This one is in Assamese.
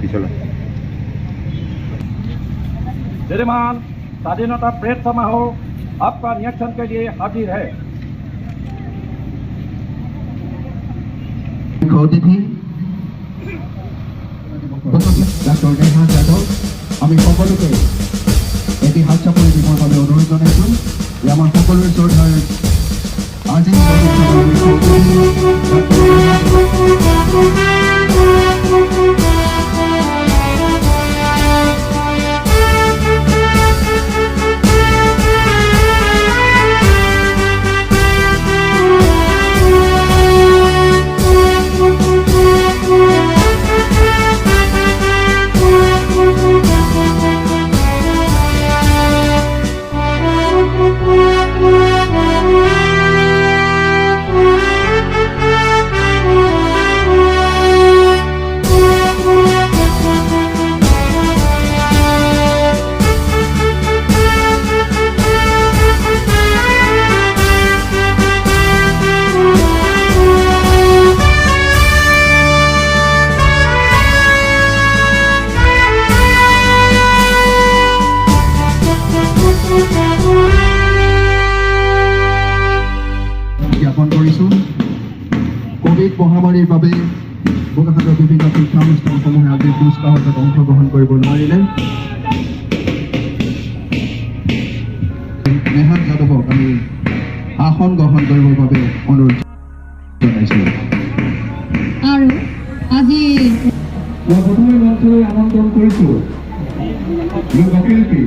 पिछला श्रीमान स्वाधीनता प्रेस समारोह आपका रिएक्शन के लिए हाजिर है। অতিথি ডক্টৰ নেহা যাদৱ আমি সকলোকে এটি হাত চাপৰি দিবৰ বাবে অনুৰোধ জনাইছোঁ যে আমাৰ সকলোৰে শ্ৰদ্ধাৰ আজি জ্ঞাপন কৰিছোঁ কোভিড মহামাৰীৰ বাবে বোকাখাতৰ বিভিন্ন শিক্ষানুষ্ঠানসমূহে আজি কুচকাৱাজত অংশগ্ৰহণ কৰিব নোৱাৰিলে। নেহা যাদৱক আমি আসন গ্ৰহণ কৰিবৰ বাবে অনুৰোধ জনাইছোঁ। আৰু আজি মই প্ৰথমে মঞ্চলৈ আমন্ত্ৰণ কৰিছোঁ লোকশিল্পী